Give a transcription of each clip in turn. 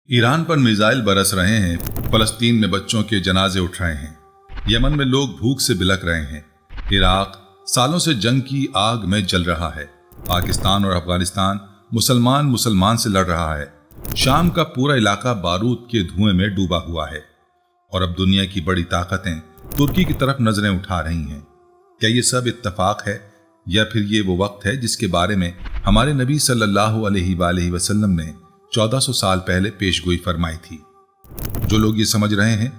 Iran पर missile बरस रहे हैं, फलस्तीन में बच्चों के जनाजे उठ रहे हैं, यमन में लोग भूख से बिलख रहे हैं, इराक सालों से जंग की आग में जल रहा है, पाकिस्तान और अफगानिस्तान मुसलमान से लड़ रहा है, शाम का पूरा इलाका बारूद के धुएं में डूबा हुआ है और अब दुनिया की बड़ी ताकतें तुर्की की तरफ नजरें उठा रही हैं। क्या ये सब इत्तफाक है या फिर ये वो वक्त है जिसके बारे में हमारे नबी सल्लल्लाहु अलैहि वसल्लम ने 1400 साल पहले पेशगोई फरमाई थी। जो लोग ये समझ रहे हैं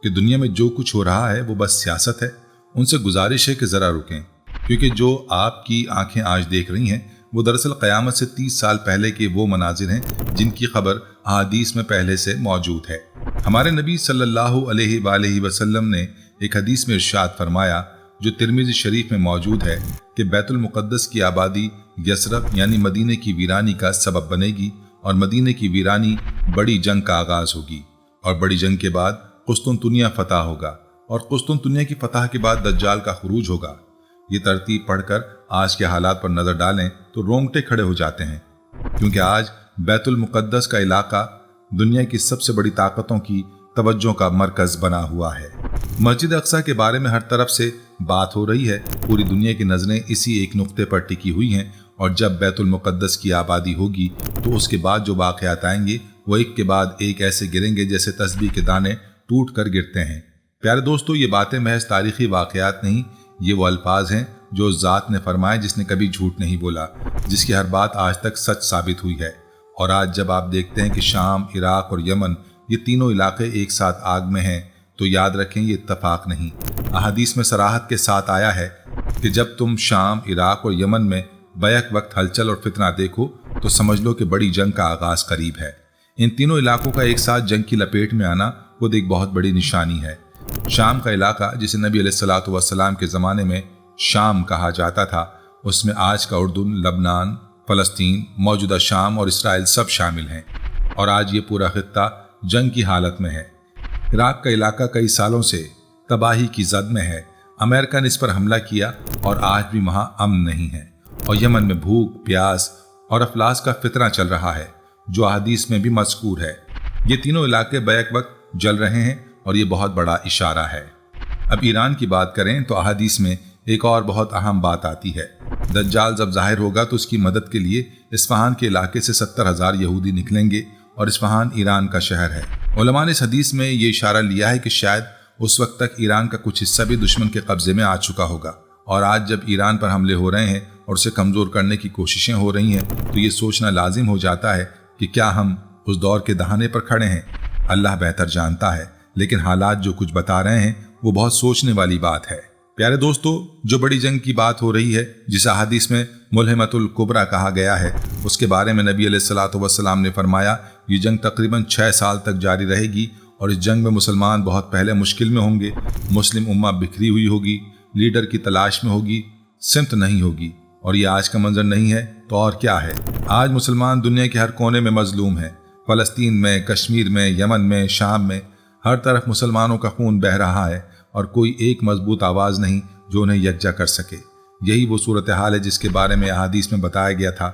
कि दुनिया में जो कुछ हो रहा है वो बस सियासत है, उनसे गुजारिश है कि ज़रा रुकें, क्योंकि जो आपकी आंखें आज देख रही हैं वो दरअसल क़यामत से 30 साल पहले के वो मनाजिर हैं जिनकी खबर अहादीस में पहले से मौजूद है। हमारे नबी सल्लल्लाहु अलैहि वसल्लम ने एक हदीस में इरशाद फरमाया, जो तिरमिज़ी शरीफ में मौजूद है, कि बैतुल मुक़द्दस की आबादी यसरब यानी मदीने की वीरानी का सबब बनेगी और मदीने की वीरानी बड़ी जंग का आगाज़ होगी और बड़ी जंग के बाद कुस्तुनतुनिया फतह होगा और कुस्तुनतुनिया की फतह के बाद दज्जाल का खुरूज होगा। ये तरतीब पढ़कर आज के हालात पर नज़र डालें तो रोंगटे खड़े हो जाते हैं, क्योंकि आज बैतुल मुक़द्दस का इलाका दुनिया की सबसे बड़ी ताकतों की तवज्जो का मरकज़ बना हुआ है। मस्जिद अक्सा के बारे में हर तरफ से बात हो रही है, पूरी दुनिया की नज़रें इसी एक नुक्ते पर टिकी हुई हैं और जब बैतुल मुक़द्दस की आबादी होगी तो उसके बाद जो वाक़यात आएंगे वो एक के बाद एक ऐसे गिरेंगे जैसे तस्बीह के दाने टूट कर गिरते हैं। प्यारे दोस्तों, ये बातें महज तारीख़ी वाक़यात नहीं, ये वो अल्फाज हैं जो उस ज़ात ने फरमाए जिसने कभी झूठ नहीं बोला, जिसकी हर बात आज तक सच साबित हुई है। और आज जब आप देखते हैं कि शाम, इराक और यमन ये तीनों इलाके एक साथ आग में हैं, तो याद रखें ये इत्तफाक नहीं। अहादीस में सराहत के साथ आया है कि जब तुम शाम, इराक और यमन में बैक वक्त हलचल और फितना देखो तो समझ लो कि बड़ी जंग का आगाज़ करीब है। इन तीनों इलाकों का एक साथ जंग की लपेट में आना खुद एक बहुत बड़ी निशानी है। शाम का इलाका, जिसे नबी अलैहिस्सलातु वस्सलाम के ज़माने में शाम कहा जाता था, उसमें आज का उर्दून, लबनान, फ़लस्तीन, मौजूदा शाम और इसराइल सब शामिल हैं और आज ये पूरा खित्ता जंग की हालत में है। इराक का इलाका कई सालों से तबाही की जद में है। अमेरिका ने इस पर हमला किया और आज भी वहाँ अमन नहीं है और यमन में भूख, प्यास और अफलास का फितना चल रहा है, जो अहादीस में भी मज़कूर है। ये तीनों इलाके बैक वक्त जल रहे हैं और ये बहुत बड़ा इशारा है। अब ईरान की बात करें तो अहादीस में एक और बहुत अहम बात आती है। दज्जाल जब ज़ाहिर होगा तो उसकी मदद के लिए इस्फहान के इलाके से 70,000 यहूदी निकलेंगे और इस्फहान ईरान का शहर है। उलमा ने इस हदीस में ये इशारा लिया है कि शायद उस वक्त तक ईरान का कुछ हिस्सा भी दुश्मन के कब्जे में आ चुका होगा और आज जब ईरान पर हमले हो रहे हैं और उसे कमज़ोर करने की कोशिशें हो रही हैं तो ये सोचना लाजिम हो जाता है कि क्या हम उस दौर के दहाने पर खड़े हैं। अल्लाह बेहतर जानता है, लेकिन हालात जो कुछ बता रहे हैं वो बहुत सोचने वाली बात है। प्यारे दोस्तों, जो बड़ी जंग की बात हो रही है, जिसे हदीस में मुल्हिमतुल कुबरा कहा गया है, उसके बारे में नबी अलैहिस्सलातु वस्सलाम ने फरमाया, ये जंग तकरीबन 6 साल तक जारी रहेगी और इस जंग में मुसलमान बहुत पहले मुश्किल में होंगे। मुस्लिम उम्मा बिखरी हुई होगी, लीडर की तलाश में होगी, सिमत नहीं होगी। और ये आज का मंजर नहीं है तो और क्या है। आज मुसलमान दुनिया के हर कोने में मजलूम हैं। फ़लस्तीन में, कश्मीर में, यमन में, शाम में, हर तरफ मुसलमानों का खून बह रहा है और कोई एक मजबूत आवाज़ नहीं जो उन्हें यकजा कर सके। यही वो सूरत हाल है जिसके बारे में अहादीस में बताया गया था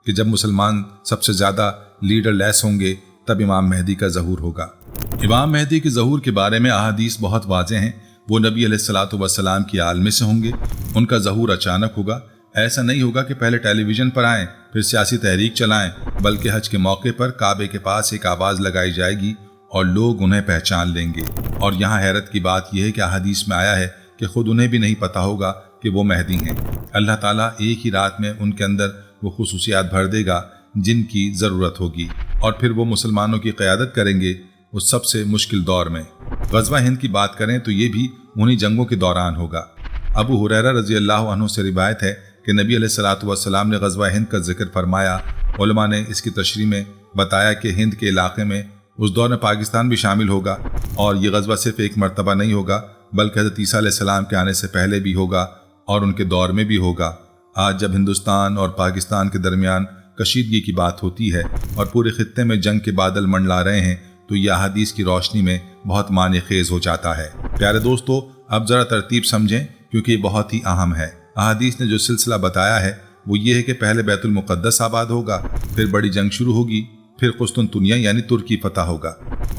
कि जब मुसलमान सबसे ज़्यादा लीडर लेस होंगे तब इमाम मेहदी का ज़हूर होगा। इमाम मेहदी के ज़हूर के बारे में अहादीस बहुत वाज़ेह हैं। वो नबी अलैहिस्सलातु वस्सलाम की आल में से होंगे। उनका ज़हूर अचानक होगा। ऐसा नहीं होगा कि पहले टेलीविज़न पर आएँ फिर सियासी तहरीक चलाएँ, बल्कि हज के मौके पर काबे के पास एक आवाज़ लगाई जाएगी और लोग उन्हें पहचान लेंगे। और यहाँ हैरत की बात यह है कि हदीस में आया है कि खुद उन्हें भी नहीं पता होगा कि वो मेहदी हैं। अल्लाह ताला एक ही रात में उनके अंदर वो खुसूसियात भर देगा जिनकी ज़रूरत होगी और फिर वो मुसलमानों की क़यादत करेंगे उस सबसे मुश्किल दौर में। ग़ज़वा हिंद की बात करें तो ये भी उन्हीं जंगों के दौरान होगा। अबू हुरैरा रज़ी अल्लाह अन्हु से रिवायत है कि नबी अलैहिस्सलातु वस्सलाम ने ग़ज़वा हिंद का जिक्र फरमाया। उलमा ने इसकी तशरीह में बताया कि हिंद के इलाके में उस दौर में पाकिस्तान भी शामिल होगा और ये ग़ज़वा सिर्फ एक मरतबा नहीं होगा बल्कि हज़रत ईसा अलैहिस्सलाम के आने से पहले भी होगा और उनके दौर में भी होगा। आज जब हिंदुस्तान और पाकिस्तान के दरमियान कशीदगी की बात होती है और पूरे खित्ते में जंग के बादल मंडला रहे हैं तो यह हदीस की रोशनी में बहुत माने खेज हो जाता है। प्यारे दोस्तों, अब ज़रा तरतीब समझें क्योंकि ये बहुत ही अहम है। अहादीस ने जो सिलसिला बताया है वो ये है कि पहले बैतुल मुक़द्दस आबाद होगा, फिर बड़ी जंग शुरू होगी, फिर कुस्तुनतुनिया यानी तुर्की फतह होगा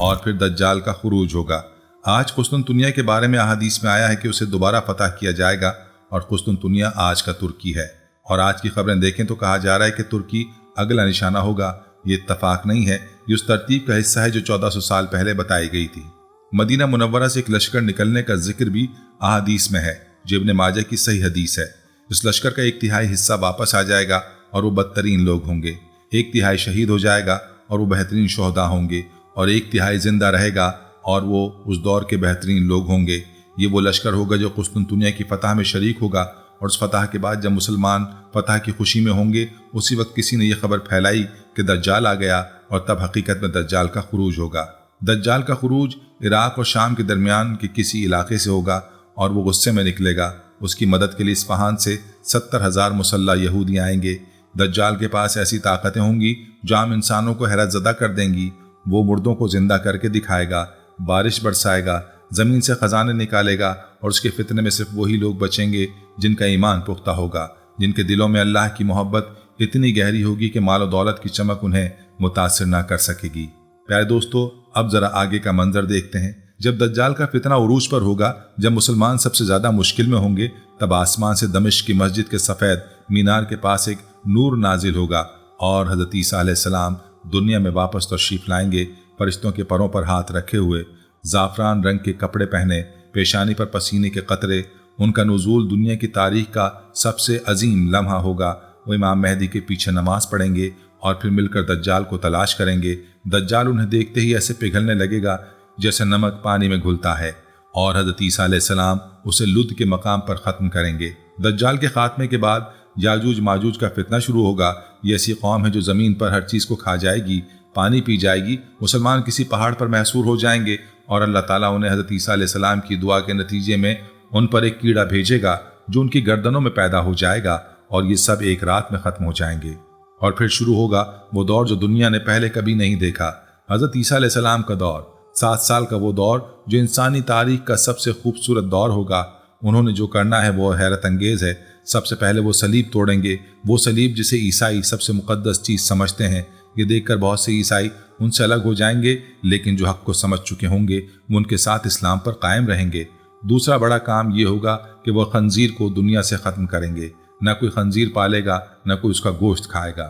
और फिर दज्जाल का खुरूज होगा। आज कुस्तुनतुनिया के बारे में अहादीस में आया है कि उसे दोबारा फतह किया जाएगा और कुस्तुनतुनिया आज का तुर्की है। और आज की खबरें देखें तो कहा जा रहा है कि तुर्की अगला निशाना होगा। ये इत्तफाक नहीं है, ये उस तरतीब का हिस्सा है जो 1400 साल पहले बताई गई थी। मदीना मुनव्वरा से एक लश्कर निकलने का जिक्र भी अहादीस में है जो इब्न माजा की सही हदीस है। इस लश्कर का 1/3 हिस्सा वापस आ जाएगा और वो बदतरीन लोग होंगे, 1/3 शहीद हो जाएगा और वो बेहतरीन शोहदा होंगे, और 1/3 जिंदा रहेगा और वो उस दौर के बेहतरीन लोग होंगे। ये वो लश्कर होगा जो कुस्तुनतुनिया की फतह में शरीक होगा। और उस फतह के बाद जब मुसलमान फतह की खुशी में होंगे, उसी वक्त किसी ने यह खबर फैलाई कि दज्जाल आ गया, और तब हकीकत में दज्जाल का खुरूज होगा। दज्जाल का खुरूज इराक और शाम के दरमियान के किसी इलाके से होगा और वो गुस्से में निकलेगा। उसकी मदद के लिए इस्फहान से 70,000 मुसल्ला यहूदी आएंगे। दज्जाल के पास ऐसी ताकतें होंगी जो आम इंसानों को हैरत ज़दा कर देंगी। वो मुर्दों को जिंदा करके दिखाएगा, बारिश बरसाएगा, ज़मीन से ख़जाने निकालेगा, और उसके फितने में सिर्फ वही लोग बचेंगे जिनका ईमान पुख्ता होगा, जिनके दिलों में अल्लाह की मोहब्बत इतनी गहरी होगी कि माल और दौलत की चमक उन्हें मुतासिर ना कर सकेगी। प्यारे दोस्तों, अब ज़रा आगे का मंजर देखते हैं। जब दज्जाल का फितना उरूज पर होगा, जब मुसलमान सबसे ज़्यादा मुश्किल में होंगे, तब आसमान से दमिश्क की मस्जिद के सफ़ेद मीनार के पास एक नूर नाजिल होगा और हज़रत ईसा अलैहिस्सलाम दुनिया में वापस तशरीफ़ लाएंगे, फरिश्तों के परों पर हाथ रखे हुए, ज़ाफ़रान रंग के कपड़े पहने, पेशानी पर पसीने के कतरे। उनका नुज़ूल दुनिया की तारीख का सबसे अजीम लम्हा होगा। वो इमाम मेहदी के पीछे नमाज पढ़ेंगे और फिर मिलकर दज्जाल को तलाश करेंगे। दज्जाल उन्हें देखते ही ऐसे पिघलने लगेगा जैसे नमक पानी में घुलता है, और हज़रत ईसा अलैहिस्सलाम उसे लुद के मकाम पर ख़त्म करेंगे। दज्जाल के खात्मे के बाद याजूज माजूज का फितना शुरू होगा। ये ऐसी कौम है जो ज़मीन पर हर चीज़ को खा जाएगी, पानी पी जाएगी। मुसलमान किसी पहाड़ पर महसूर हो जाएंगे और अल्लाह ताला उन्हें हज़रत ईसा अलैहिस्सलाम की दुआ के नतीजे में उन पर एक कीड़ा भेजेगा जो उनकी गर्दनों में पैदा हो जाएगा, और ये सब एक रात में ख़त्म हो जाएंगे। और फिर शुरू होगा वो दौर जो दुनिया ने पहले कभी नहीं देखा, हज़रत ईसा अलैहिस्सलाम का दौर, 7 साल का वो दौर जो इंसानी तारीख का सबसे खूबसूरत दौर होगा। उन्होंने जो करना है वो हैरत अंगेज़ है। सबसे पहले वो सलीब तोड़ेंगे, वो सलीब जिसे ईसाई सबसे मुक़द्दस चीज़ समझते हैं। ये देखकर बहुत से ईसाई उनसे अलग हो जाएंगे, लेकिन जो हक़ को समझ चुके होंगे वो उनके साथ इस्लाम पर कायम रहेंगे। दूसरा बड़ा काम ये होगा कि वह खंजीर को दुनिया से ख़त्म करेंगे। न कोई खंजीर पालेगा, न कोई उसका गोश्त खाएगा।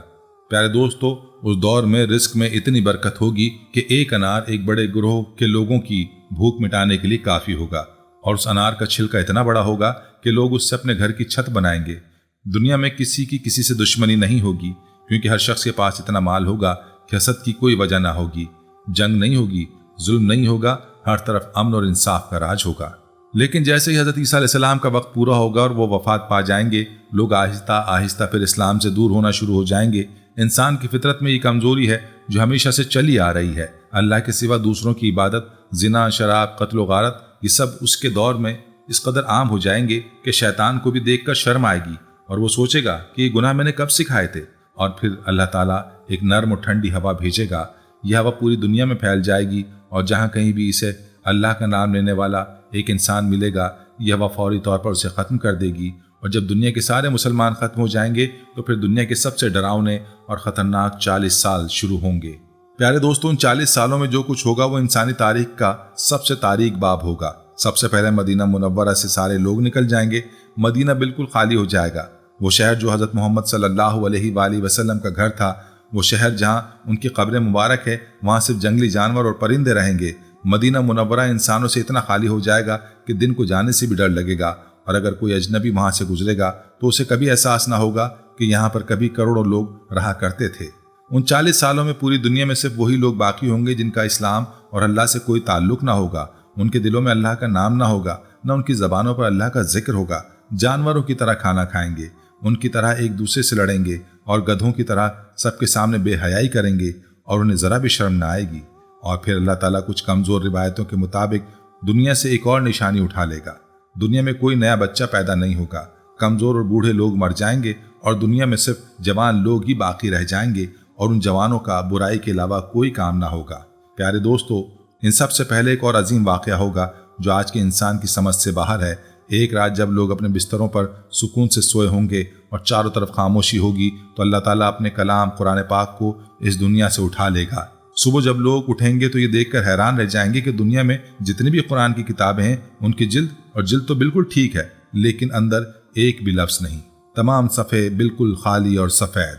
प्यारे दोस्तों, उस दौर में रिस्क में इतनी बरकत होगी कि एक अनार एक बड़े ग्रोह के लोगों की भूख मिटाने के लिए काफ़ी होगा, और उस अनार का छिलका इतना बड़ा होगा कि लोग उससे अपने घर की छत बनाएंगे। दुनिया में किसी की किसी से दुश्मनी नहीं होगी, क्योंकि हर शख्स के पास इतना माल होगा कि हसद की कोई वजह ना होगी। जंग नहीं होगी, जुल्म नहीं होगा, हर तरफ अमन और इंसाफ का राज होगा। लेकिन जैसे ही हज़रत ईसा अलैहिस्सलाम का वक्त पूरा होगा और वो वफात पा जाएंगे, लोग आहिस्ता आहिस्ता फिर इस्लाम से दूर होना शुरू हो जाएंगे। इंसान की फितरत में ये कमज़ोरी है जो हमेशा से चली आ रही है। अल्लाह के सिवा दूसरों की इबादत, जिना, शराब, कत्ल व गारत, ये सब उसके दौर में इस कदर आम हो जाएंगे कि शैतान को भी देखकर शर्म आएगी और वो सोचेगा कि ये गुनाह मैंने कब सिखाए थे। और फिर अल्लाह ताला एक नर्म और ठंडी हवा भेजेगा। यह हवा पूरी दुनिया में फैल जाएगी, और जहाँ कहीं भी इसे अल्लाह का नाम लेने वाला एक इंसान मिलेगा, यह हवा फौरी तौर पर उसे ख़त्म कर देगी। और जब दुनिया के सारे मुसलमान ख़त्म हो जाएंगे तो फिर दुनिया के सबसे डरावने और ख़तरनाक 40 साल शुरू होंगे। प्यारे दोस्तों, उन 40 सालों में जो कुछ होगा वो इंसानी तारीख का सबसे तारीख बाब होगा। सबसे पहले मदीना मुनव्वरा से सारे लोग निकल जाएंगे। मदीना बिल्कुल खाली हो जाएगा। वो शहर जो हज़रत मोहम्मद सल्लल्लाहु अलैहि वसल्लम का घर था, वो शहर जहाँ उनकी कब्र मुबारक है, वहाँ सिर्फ जंगली जानवर और परिंदे रहेंगे। मदीना मुनव्वरा इंसानों से इतना खाली हो जाएगा कि दिन को जाने से भी डर लगेगा, और अगर कोई अजनबी वहाँ से गुजरेगा तो उसे कभी एहसास ना होगा कि यहाँ पर कभी करोड़ों लोग रहा करते थे। उन 40 सालों में पूरी दुनिया में सिर्फ वही लोग बाकी होंगे जिनका इस्लाम और अल्लाह से कोई ताल्लुक ना होगा। उनके दिलों में अल्लाह का नाम ना होगा, न उनकी ज़बानों पर अल्लाह का जिक्र होगा। जानवरों की तरह खाना खाएंगे, उनकी तरह एक दूसरे से लड़ेंगे, और गधों की तरह सबके सामने बेहयाई करेंगे, और उन्हें ज़रा भी शर्म ना आएगी। और फिर अल्लाह ताला कुछ कमज़ोर रिवायतों के मुताबिक दुनिया से एक और निशानी उठा लेगा। दुनिया में कोई नया बच्चा पैदा नहीं होगा। कमज़ोर और बूढ़े लोग मर जाएंगे, और दुनिया में सिर्फ जवान लोग ही बाकी रह जाएंगे, और उन जवानों का बुराई के अलावा कोई काम ना होगा। प्यारे दोस्तों, इन सब से पहले एक और अजीम वाक़या होगा जो आज के इंसान की समझ से बाहर है। ایک رات جب لوگ اپنے بستروں پر سکون سے سوئے ہوں گے اور چاروں طرف خاموشی ہوگی تو اللہ تعالیٰ اپنے کلام قرآن پاک کو اس دنیا سے اٹھا لے گا۔ صبح جب لوگ اٹھیں گے تو یہ دیکھ کر حیران رہ جائیں گے کہ دنیا میں جتنی بھی قرآن کی کتابیں ہیں ان کی جلد تو بالکل ٹھیک ہے، لیکن اندر ایک بھی لفظ نہیں، تمام صفحے بالکل خالی اور سفید۔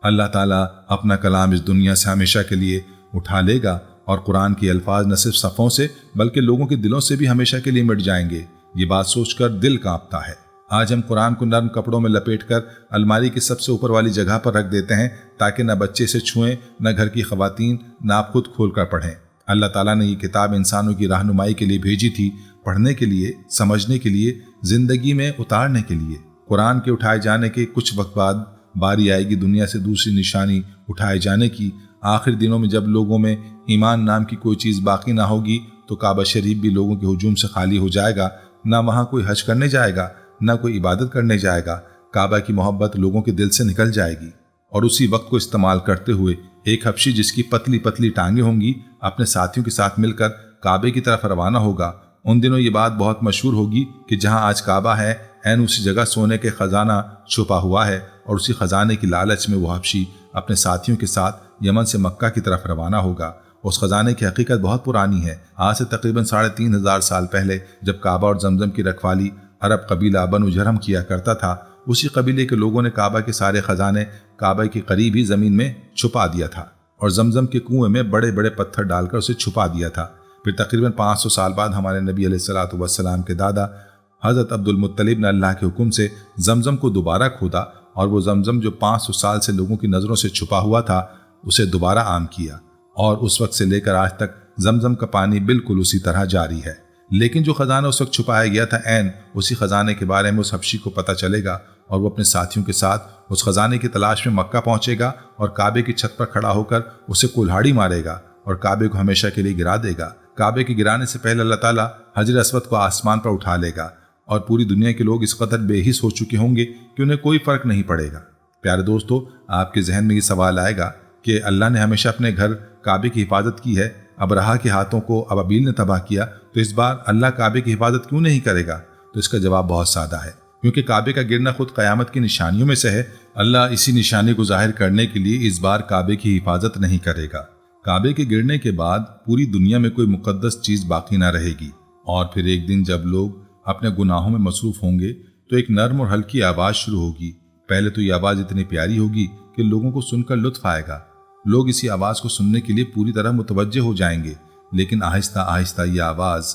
اللہ تعالیٰ اپنا کلام اس دنیا سے ہمیشہ کے لیے اٹھا لے گا اور قرآن کے الفاظ نہ صرف صفوں سے بلکہ لوگوں کے دلوں سے بھی ہمیشہ کے لیے مٹ جائیں گے۔ یہ بات سوچ کر دل کانپتا ہے۔ آج ہم قرآن کو نرم کپڑوں میں لپیٹ کر الماری کی سب سے اوپر والی جگہ پر رکھ دیتے ہیں تاکہ نہ بچے سے چھوئیں، نہ گھر کی خواتین، نہ آپ خود کھول کر پڑھیں۔ اللہ تعالیٰ نے یہ کتاب انسانوں کی رہنمائی کے لیے بھیجی تھی، پڑھنے کے لیے، سمجھنے کے لیے، زندگی میں اتارنے کے لیے۔ قرآن کے اٹھائے جانے کے کچھ وقت بعد باری آئے گی دنیا سے دوسری نشانی اٹھائے جانے کی۔ آخر دنوں میں جب لوگوں میں ایمان نام کی کوئی چیز باقی نہ ہوگی تو کعبہ شریف بھی لوگوں کے ہجوم سے خالی ہو جائے گا، نہ وہاں کوئی حج کرنے جائے گا، نہ کوئی عبادت کرنے جائے گا۔ کعبہ کی محبت لوگوں کے دل سے نکل جائے گی، اور اسی وقت کو استعمال کرتے ہوئے ایک حبشی جس کی پتلی پتلی ٹانگیں ہوں گی اپنے ساتھیوں کے ساتھ مل کر کعبے کی طرف روانہ ہوگا۔ ان دنوں یہ بات بہت مشہور ہوگی کہ جہاں آج کعبہ ہے عین اسی جگہ سونے کے خزانہ چھپا ہوا ہے، اور اسی خزانے کی لالچ میں وہ حبشی اپنے ساتھیوں کے ساتھ یمن سے مکہ کی طرف روانہ ہوگا۔ اس خزانے کی حقیقت بہت پرانی ہے۔ آج سے تقریباً 3500 سال پہلے جب کعبہ اور زمزم کی رکھوالی عرب قبیلہ بنو جرہم کیا کرتا تھا، اسی قبیلے کے لوگوں نے کعبہ کے سارے خزانے کعبہ کے قریب ہی زمین میں چھپا دیا تھا اور زمزم کے کنویں میں بڑے بڑے پتھر ڈال کر اسے چھپا دیا تھا۔ پھر تقریباً 500 سال بعد ہمارے نبی علیہ الصلوۃ والسلام کے دادا حضرت عبد المطلب نے اللہ کے حکم سے زمزم کو دوبارہ کھودا، اور وہ زمزم جو 500 سال سے لوگوں کی نظروں سے چھپا ہوا تھا اسے دوبارہ عام کیا، اور اس وقت سے لے کر آج تک زمزم کا پانی بالکل اسی طرح جاری ہے۔ لیکن جو خزانہ اس وقت چھپایا گیا تھا عین اسی خزانے کے بارے میں اس حبشی کو پتہ چلے گا، اور وہ اپنے ساتھیوں کے ساتھ اس خزانے کی تلاش میں مکہ پہنچے گا اور کعبے کی چھت پر کھڑا ہو کر اسے کلہاڑی مارے گا اور کعبے کو ہمیشہ کے لیے گرا دے گا۔ کعبے کے گرانے سے پہلے اللہ تعالیٰ حجر اسود کو آسمان پر اٹھا لے گا، اور پوری دنیا کے لوگ اس قدر بے حس ہو چکے ہوں گے کہ انہیں کوئی فرق نہیں پڑے گا۔ پیارے دوستو، آپ کے ذہن میں یہ سوال آئے گا کہ اللہ نے ہمیشہ اپنے گھر کعبے کی حفاظت کی ہے، ابرہا کے ہاتھوں کو ابابیل نے تباہ کیا، تو اس بار اللہ کعبے کی حفاظت کیوں نہیں کرے گا؟ تو اس کا جواب بہت سادہ ہے، کیونکہ کعبے کا گرنا خود قیامت کی نشانیوں میں سے ہے۔ اللہ اسی نشانی کو ظاہر کرنے کے لیے اس بار کعبے کی حفاظت نہیں کرے گا۔ کعبے کے گرنے کے بعد پوری دنیا میں کوئی مقدس چیز باقی نہ رہے گی، اور پھر ایک دن جب لوگ اپنے گناہوں میں مصروف ہوں گے تو ایک نرم اور ہلکی آواز شروع ہوگی۔ پہلے تو یہ آواز اتنی پیاری ہوگی کہ لوگوں کو سن کر لطف آئے گا، لوگ اسی آواز کو سننے کے لیے پوری طرح متوجہ ہو جائیں گے، لیکن آہستہ آہستہ یہ آواز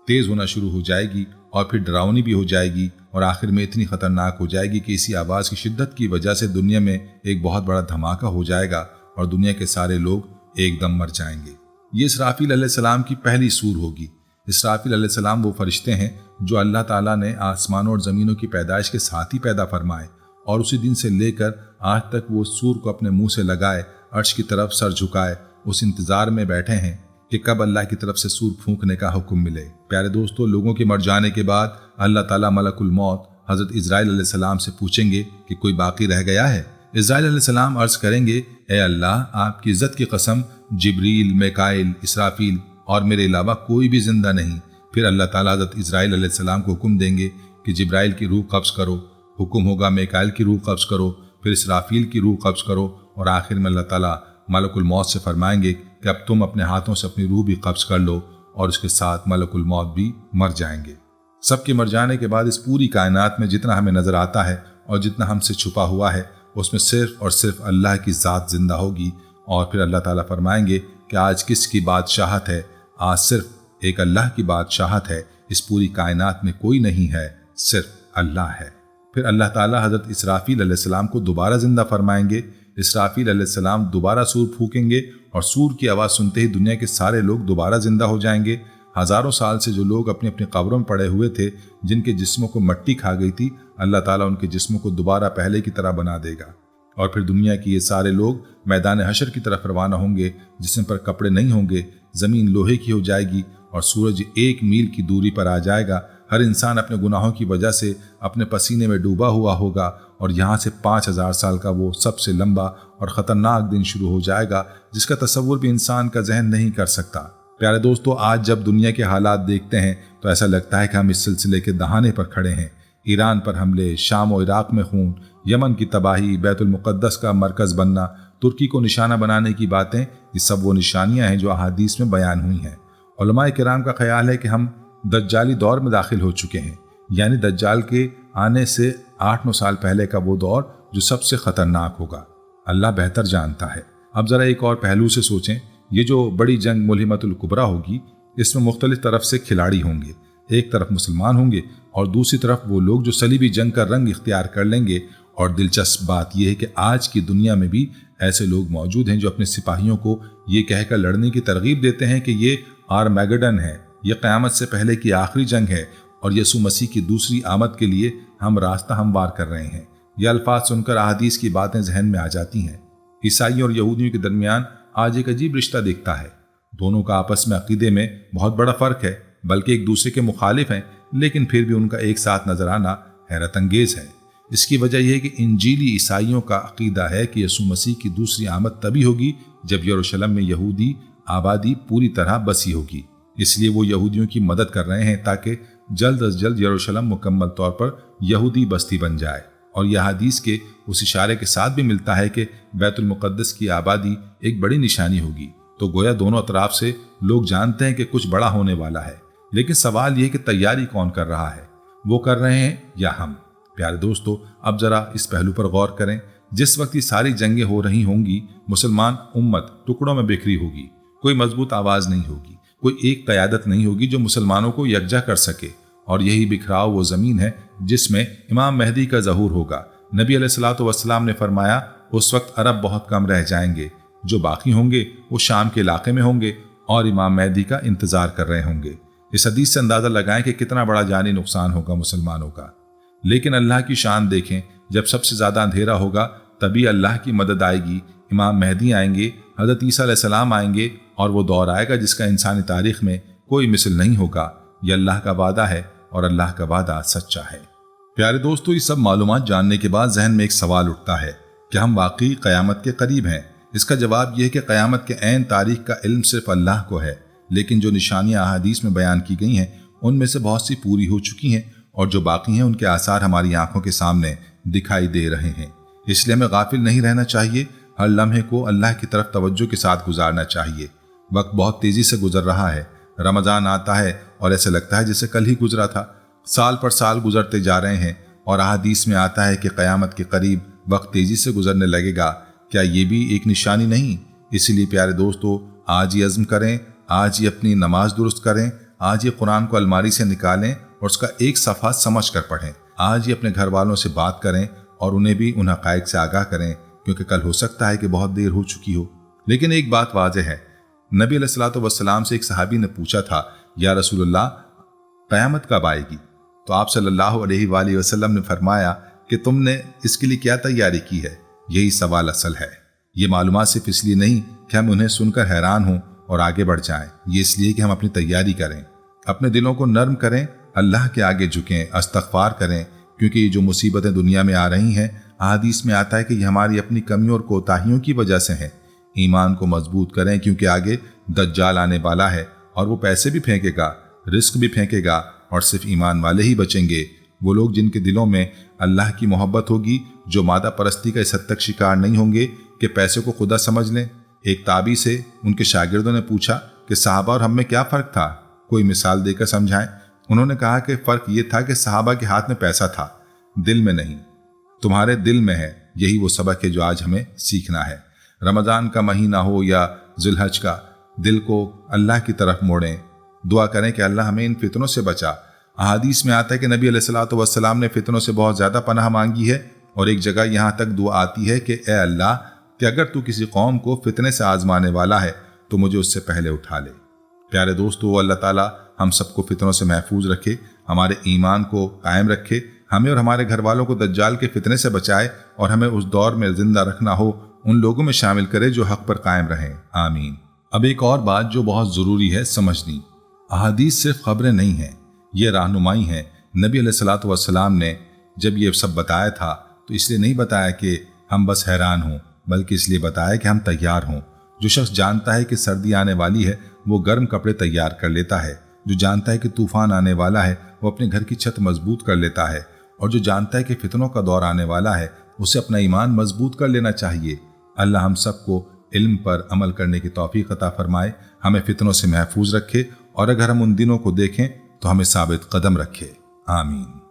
تیز ہونا شروع ہو جائے گی اور پھر ڈراؤنی بھی ہو جائے گی، اور آخر میں اتنی خطرناک ہو جائے گی کہ اسی آواز کی شدت کی وجہ سے دنیا میں ایک بہت بڑا دھماکہ ہو جائے گا اور دنیا کے سارے لوگ ایک دم مر جائیں گے۔ یہ اسرافیل علیہ السلام کی پہلی سور ہوگی۔ اسرافیل علیہ السلام وہ فرشتے ہیں جو اللہ تعالیٰ نے آسمانوں اور زمینوں کی پیدائش کے ساتھ ہی پیدا فرمائے، اور اسی دن سے لے کر آج تک وہ سور کو اپنے منہ سے لگائے عرش کی طرف سر جھکائے اس انتظار میں بیٹھے ہیں کہ کب اللہ کی طرف سے سور پھونکنے کا حکم ملے۔ پیارے دوستو، لوگوں کے مر جانے کے بعد اللہ تعالیٰ ملک الموت حضرت اسرائیل علیہ السلام سے پوچھیں گے کہ کوئی باقی رہ گیا ہے؟ اسرائیل علیہ السلام عرض کریں گے، اے اللہ، آپ کی عزت کی قسم، جبریل، میکائیل، اسرافیل اور میرے علاوہ کوئی بھی زندہ نہیں۔ پھر اللہ تعالیٰ حضرت اسرائیل علیہ السلام کو حکم دیں گے کہ جبرائیل کی روح قبض کرو، حکم ہوگا میکائیل کی روح قبض کرو، پھر اسرافیل کی روح قبض کرو، اور آخر میں اللہ تعالیٰ ملک الموت سے فرمائیں گے کہ اب تم اپنے ہاتھوں سے اپنی روح بھی قبض کر لو، اور اس کے ساتھ ملک الموت بھی مر جائیں گے۔ سب کے مر جانے کے بعد اس پوری کائنات میں جتنا ہمیں نظر آتا ہے اور جتنا ہم سے چھپا ہوا ہے اس میں صرف اور صرف اللہ کی ذات زندہ ہوگی، اور پھر اللہ تعالیٰ فرمائیں گے کہ آج کس کی بادشاہت ہے؟ آج صرف ایک اللہ کی بادشاہت ہے، اس پوری کائنات میں کوئی نہیں ہے، صرف اللہ ہے۔ پھر اللہ تعالیٰ حضرت اسرافیل علیہ السلام کو دوبارہ زندہ فرمائیں گے۔ اسرافیل علیہ السلام دوبارہ سور پھونکیں گے، اور سور کی آواز سنتے ہی دنیا کے سارے لوگ دوبارہ زندہ ہو جائیں گے۔ ہزاروں سال سے جو لوگ اپنی اپنی قبروں میں پڑے ہوئے تھے، جن کے جسموں کو مٹی کھا گئی تھی، اللہ تعالیٰ ان کے جسموں کو دوبارہ پہلے کی طرح بنا دے گا، اور پھر دنیا کی یہ سارے لوگ میدان حشر کی طرف روانہ ہوں گے، جسم پر کپڑے نہیں ہوں گے، زمین لوہے کی ہو جائے گی اور سورج 1 میل کی دوری پر آ جائے گا۔ ہر انسان اپنے گناہوں کی وجہ سے اپنے پسینے میں ڈوبا ہوا ہوگا، اور یہاں سے 5000 سال کا وہ سب سے لمبا اور خطرناک دن شروع ہو جائے گا جس کا تصور بھی انسان کا ذہن نہیں کر سکتا۔ پیارے دوستو، آج جب دنیا کے حالات دیکھتے ہیں तो ऐसा लगता है कि हम इस सिलसिले के दहाने पर खड़े हैं। ईरान पर हमले, शाम और इराक में खून, यमन की तबाही, बैतुल मुक़द्दस का मरकज़ बनना, तुर्की को निशाना बनाने की बातें, ये सब वो निशानियां हैं जो अहादीस में बयान हुई हैं। उलमाए किराम का ख्याल है कि हम दज्जाली दौर में दाखिल हो चुके हैं, यानी दज्जाल के आने से 8-9 साल पहले का वो दौर जो सबसे ख़तरनाक होगा। अल्लाह बेहतर जानता है। अब ज़रा एक और पहलू से सोचें, ये जो बड़ी जंग मुल्हिमतुल कुबरा होगी, इसमें मुख्तलिफ तरफ से खिलाड़ी होंगे। एक तरफ मुसलमान होंगे और दूसरी तरफ वो लोग जो सलीबी जंग का रंग इख्तियार कर लेंगे। और दिलचस्प बात यह है कि आज की दुनिया में भी ऐसे लोग मौजूद हैं जो अपने सिपाहियों को ये कहकर लड़ने की तरगीब देते हैं कि ये आर्मैगेडन है, ये क़यामत से पहले की आखिरी जंग है और यसू मसीह की दूसरी आमद के लिए हम रास्ता हमवार कर रहे हैं। ये अल्फाज सुनकर अहादीस की बातें जहन में आ जाती हैं। ईसाइयों और यहूदियों के दरमियान आज एक अजीब रिश्ता दिखता है। दोनों का आपस में अकीदे में बहुत बड़ा फ़र्क है, बल्कि एक दूसरे के मुखालिफ हैं, लेकिन फिर भी उनका एक साथ नजर आना हैरत अंगेज है। इसकी वजह यह है कि इंजीली ईसाइयों का अकीदा है कि यसू मसीह की दूसरी आमद तभी होगी जब यरूशलेम में यहूदी आबादी पूरी तरह बसी होगी। इसलिए वो यहूदियों की मदद कर रहे हैं ताकि जल्द अज जल्द यरूशलेम मुकम्मल तौर पर यहूदी बस्ती बन जाए। और यह हदीस के उस इशारे के साथ भी मिलता है कि बैतुल मुक़द्दस की आबादी एक बड़ी निशानी होगी। तो गोया दोनों अतराफ से लोग जानते हैं कि कुछ बड़ा होने वाला है, लेकिन सवाल यह कि तैयारी कौन कर रहा है, वो कर रहे हैं या हम। प्यारे दोस्तों, अब जरा इस पहलू पर गौर करें। जिस वक्त ये सारी जंगें हो रही होंगी, मुसलमान उम्मत टुकड़ों में बिखरी होगी, कोई मजबूत आवाज़ नहीं होगी, कोई एक क़यादत नहीं होगी जो मुसलमानों को यकजा कर सके। और यही बिखराव वो ज़मीन है जिसमें इमाम मेहदी का ज़हूर होगा। नबी अलैहिस्सलातु वस्सलाम ने फरमाया, उस वक्त अरब बहुत कम रह जाएंगे, जो बाकी होंगे वो शाम के इलाके में होंगे और इमाम मेहदी का इंतज़ार कर रहे होंगे। इस हदीस से अंदाज़ा लगाएं कि कितना बड़ा जानी नुकसान होगा मुसलमानों का। लेकिन अल्लाह की शान देखें, जब सबसे ज़्यादा अंधेरा होगा तभी अल्लाह की मदद आएगी। इमाम मेहदी आएंगे, हज़रत ईसा अलैहिस्सलाम आएंगे और वो दौर आएगा जिसका इंसानी तारीख़ में कोई मिसल नहीं होगा। यह अल्लाह का वादा है और अल्लाह का वादा सच्चा है। प्यारे दोस्तों, ये सब मालूमात जानने के बाद जहन में एक सवाल उठता है कि हम वाकई क़यामत के करीब हैं। इसका जवाब यह है कि क़यामत के ऐन तारीख़ का इल्म सिर्फ अल्लाह को है, लेकिन जो निशानियाँ अहादीस में बयान की गई हैं उनमें से बहुत सी पूरी हो चुकी हैं और जो बाकी हैं उनके आसार हमारी आंखों के सामने दिखाई दे रहे हैं। इसलिए हमें गाफिल नहीं रहना चाहिए, हर लम्हे को अल्लाह की तरफ तवज्जो के साथ गुजारना चाहिए। वक्त बहुत तेज़ी से गुजर रहा है। रमज़ान आता है और ऐसे लगता है जैसे कल ही गुजरा था। साल पर साल गुजरते जा रहे हैं और अहादीस में आता है कि क़यामत के करीब वक्त तेज़ी से गुजरने लगेगा। क्या ये भी एक निशानी नहीं? इसीलिए प्यारे दोस्तों, आज ही अज़्म करें, आज ही अपनी नमाज दुरुस्त करें, आज ही कुरान को अलमारी से निकालें और उसका एक सफ़ा समझ कर पढ़ें। आज ही अपने घर वालों से बात करें और उन्हें भी उन हक़ाइक़ से आगाह करें, क्योंकि कल हो सकता है कि बहुत देर हो चुकी हो। लेकिन एक बात वाज़ेह है, नबी अलैहिस्सलातु वस्सलाम से एक सहाबी ने पूछा था, या रसूलल्लाह, क़यामत कब आएगी? तो आप सल्लल्लाहु अलैहि वसल्लम ने फरमाया कि तुमने इसके लिए क्या तैयारी की है? यही सवाल असल है। ये मालूमात सिर्फ इसलिए नहीं कि हम उन्हें सुनकर हैरान हों और आगे बढ़ जाएं, ये इसलिए कि हम अपनी तैयारी करें, अपने दिलों को नर्म करें, अल्लाह के आगे झुकें, इस्तग़फ़ार करें, क्योंकि ये जो मुसीबतें दुनिया में आ रही हैं, अहादीस में आता है कि ये हमारी अपनी कमियों और कोताहियों की वजह से हैं। ईमान को मजबूत करें, क्योंकि आगे दज्जाल आने वाला है और वो पैसे भी फेंकेगा, रिस्क भी फेंकेगा और सिर्फ ईमान वाले ही बचेंगे। वो लोग जिनके दिलों में अल्लाह की मोहब्बत होगी, जो मादा परस्ती का इस हद तक शिकार नहीं होंगे कि पैसे को खुदा समझ लें। एक ताबी से उनके शागिर्दों ने पूछा कि सहाबा और हम में क्या फ़र्क था, कोई मिसाल देकर समझाएं। उन्होंने कहा कि फ़र्क ये था कि सहाबा के हाथ में पैसा था, दिल में नहीं। तुम्हारे दिल में है, यही वो सबक है जो आज हमें सीखना है। रमज़ान का महीना हो या ज़ुल्हज का, दिल को अल्लाह की तरफ मोड़ें, दुआ करें कि अल्लाह हमें इन फितनों से बचा। अहादीस में आता है कि नबी अलैहिस्सलातु वस्सलाम ने फितनों से बहुत ज़्यादा पनाह मांगी है और एक जगह यहाँ तक दुआ आती है कि ए अल्लाह, कि अगर तू किसी कौम को फितने से आजमाने वाला है तो मुझे उससे पहले उठा ले। प्यारे दोस्तों, अल्लाह ताला हम सबको फितनों से महफूज रखे, हमारे ईमान को कायम रखे, हमें और हमारे घर वालों को दज्जाल के फितने से बचाए और हमें उस दौर में जिंदा रखना हो, उन लोगों में शामिल करे जो हक पर कायम रहें। आमीन। अब एक और बात जो बहुत ज़रूरी है समझनी, अहादीस सिर्फ खबरें नहीं हैं, ये रहनुमाई हैं। नबी अलैहिस्सलातु वस्सलाम ने जब ये सब बताया था तो इसलिए नहीं बताया कि हम बस हैरान हों, बल्कि इसलिए बताया कि हम तैयार हों। जो शख्स जानता है कि सर्दी आने वाली है वो गर्म कपड़े तैयार कर लेता है। جو جانتا ہے کہ طوفان آنے والا ہے وہ اپنے گھر کی چھت مضبوط کر لیتا ہے، اور جو جانتا ہے کہ فتنوں کا دور آنے والا ہے اسے اپنا ایمان مضبوط کر لینا چاہیے۔ اللہ ہم سب کو علم پر عمل کرنے کی توفیق عطا فرمائے، ہمیں فتنوں سے محفوظ رکھے، اور اگر ہم ان دنوں کو دیکھیں تو ہمیں ثابت قدم رکھے۔ آمین۔